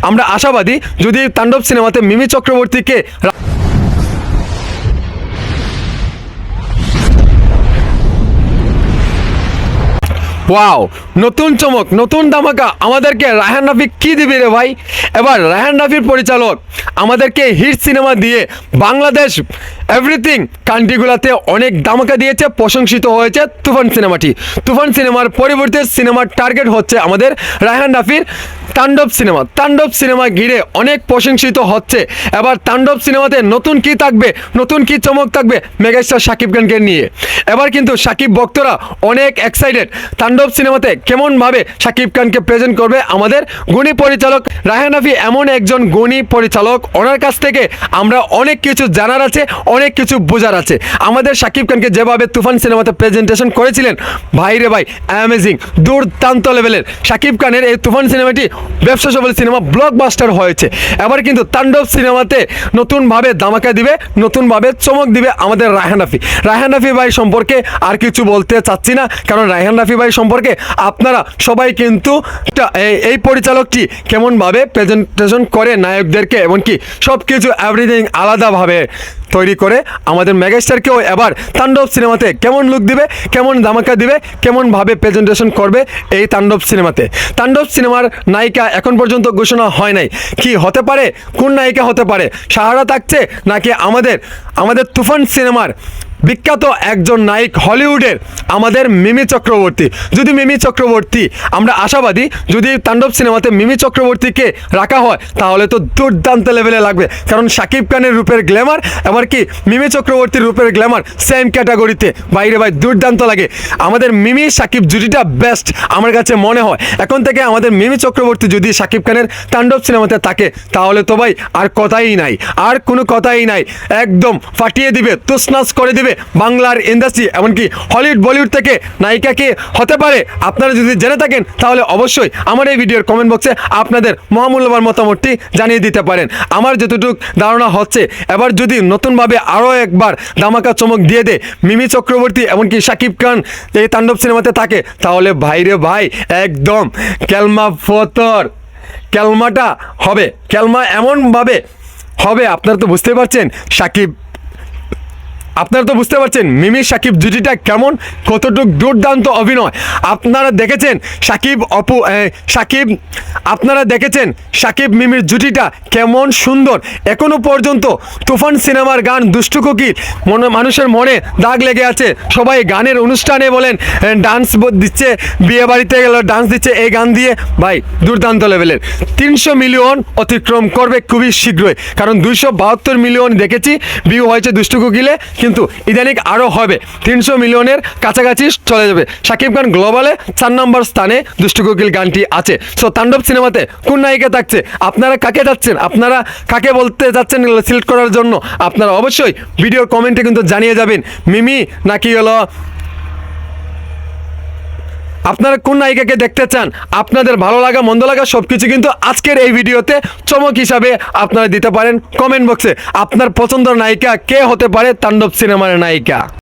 আমরা আশাবাদী যদি তাণ্ডব সিনেমাতে মিমি চক্রবর্তীকে ওয়াও, নতুন চমক, নতুন ধামাকা আমাদেরকে রায়হান রাফি কি দিবি রে ভাই। এবার রায়হান রাফির পরিচালক আমাদেরকে হিট সিনেমা দিয়ে বাংলাদেশ এভরিথিং কান্ট্রিগুলোতে অনেক ধামাকা দিয়েছে, প্রশংসিত হয়েছে তুফান সিনেমাটি। তুফান সিনেমার পরিবর্তে সিনেমার টার্গেট হচ্ছে আমাদের রায়হান রাফির তাণ্ডব সিনেমা। তাণ্ডব সিনেমা ঘিরে অনেক প্রশংসিত হচ্ছে। এবার তাণ্ডব সিনেমাতে নতুন কি থাকবে, নতুন কি চমক থাকবে মেগাস্টার শাকিব খানকে নিয়ে। এবার কিন্তু শাকিব ভক্তরা অনেক এক্সাইটেড তাণ্ডব সিনেমাতে কেমনভাবে শাকিব খানকে প্রেজেন্ট করবে আমাদের গুণী পরিচালক রায়হান রাফি। এমন একজন গুণী পরিচালক, ওনার কাছ থেকে আমরা অনেক কিছু জানার আছে, অনেক কিছু বোঝার আছে। আমাদের শাকিব খানকে যেভাবে তুফান সিনেমাতে প্রেজেন্টেশন করেছিলেন, ভাই রে ভাই, অ্যামেজিং, দুর্দান্ত লেভেলের। শাকিব খানের এই তুফান সিনেমাটি ব্যবসা সফল সিনেমা, ব্লকবাস্টার হয়েছে। এবার কিন্তু তাণ্ডব সিনেমাতে নতুনভাবে ধামাকা দিবে, নতুনভাবে চমক দিবে আমাদের রায়হান রাফি। রায়হান রাফি ভাই সম্পর্কে আর কিছু বলতে চাচ্ছি না, কারণ রায়হান রাফি ভাই সম্পর্কে আপনারা সবাই কিন্তু এই পরিচালকটি কেমনভাবে প্রেজেন্টেশন করে নায়কদেরকে, এমনকি সব কিছু এভরিথিং আলাদাভাবে তৈরি করে আমাদের মেগাস্টারকেও এবার তাণ্ডব সিনেমাতে কেমন লুক দিবে, কেমন ধামাকা দিবে, কেমনভাবে প্রেজেন্টেশন করবে এই তাণ্ডব সিনেমাতে। তাণ্ডব সিনেমার নায়িকা এখন পর্যন্ত ঘোষণা হয় নাই, কি হতে পারে, কোন নায়িকা হতে পারে, সাহারা থাকছে নাকি আমাদের তুফান সিনেমার বিখ্যাত একজন নায়ক হলিউডের আমাদের মিমি চক্রবর্তী। যদি মিমি চক্রবর্তী, আমরা আশাবাদী যদি তাণ্ডব সিনেমাতে মিমি চক্রবর্তীকে রাখা হয় তাহলে তো দুর্দান্ত লেভেলে লাগবে, কারণ শাকিব খানের রূপের গ্ল্যামার এবার কি মিমি চক্রবর্তীর রূপের গ্ল্যামার সেম ক্যাটাগরিতে, বাইরে ভাই দুর্দান্ত লাগে। আমাদের মিমি শাকিব জুটিটা বেস্ট আমার কাছে মনে হয়। এখন থেকে আমাদের মিমি চক্রবর্তী যদি শাকিব খানের তাণ্ডব সিনেমাতে থাকে তাহলে তো ভাই আর কথাই নাই, আর কোনো কথাই নাই, একদম ফাটিয়ে দিবে, তুসনাস করে দিবে বাংলার ইন্ডাস্ট্রি, এমনকি হলিউড বলিউড থেকে নায়িকা কে হতে পারে আপনারা যদি জেনে থাকেন তাহলে অবশ্যই আমার এই ভিডিওর কমেন্ট বক্সে আপনাদের মহামূল্যবান মতামতটি জানিয়ে দিতে পারেন। আমার যতটুকু ধারণা হচ্ছে এবার যদি নতুনভাবে আরও একবার ধামাকা চমক দিয়ে দেয় মিমি চক্রবর্তী এমনকি শাকিব খান এই তাণ্ডব সিনেমাতে থাকে তাহলে ভাইরে ভাই একদম ক্যালমা ফতর, ক্যালমাটা হবে, ক্যালমা এমনভাবে হবে আপনারা তো বুঝতে পারছেন। আপনারা তো বুঝতে পারছেন মিমি শাকিব জুটিটা কেমন, কতটুক দুর্দান্ত অভিনয়। আপনারা দেখেছেন আপনারা দেখেছেন শাকিব মিমির জুটিটা কেমন সুন্দর। এখনো পর্যন্ত তুফান সিনেমার গান দুষ্টু কোকিল মানুষের মনে দাগ লেগে আছে। সবাই গানের অনুষ্ঠানে বলেন ডান্স দিচ্ছে, বিয়ে বাড়িতে গেল ডান্স দিচ্ছে এই গান দিয়ে, ভাই দুর্দান্ত লেভেলের। 300 মিলিয়ন অতিক্রম করবে খুবই শীঘ্রই, কারণ 272 মিলিয়ন দেখেছি ভিউ হয়েছে দুষ্টু কোকিলে, কিন্তু ইদানিং আরও হবে, 300 মিলিয়নের কাছাকাছি চলে যাবে। শাকিব খান গ্লোবালে 4 নম্বর স্থানে দুষ্টু কোকিল গানটি আছে। সো তাণ্ডব সিনেমাতে কোন নায়িকা থাকছে, আপনারা কাকে যাচ্ছেন, আপনারা কাকে বলতে যাচ্ছেন সিলেক্ট করার জন্য, আপনারা অবশ্যই ভিডিওর কমেন্টে কিন্তু জানিয়ে যাবেন মিমি নাকি হলো আপনারা কোন নায়িকাকে দেখতে চান। আপনাদের ভালো লাগা মন্দ লাগা সব কিছু কিন্তু আজকের এই ভিডিওতে চমক হিসাবে আপনারা দিতে পারেন কমেন্ট বক্সে। আপনার পছন্দের নায়িকা কে হতে পারে তাণ্ডব সিনেমার নায়িকা।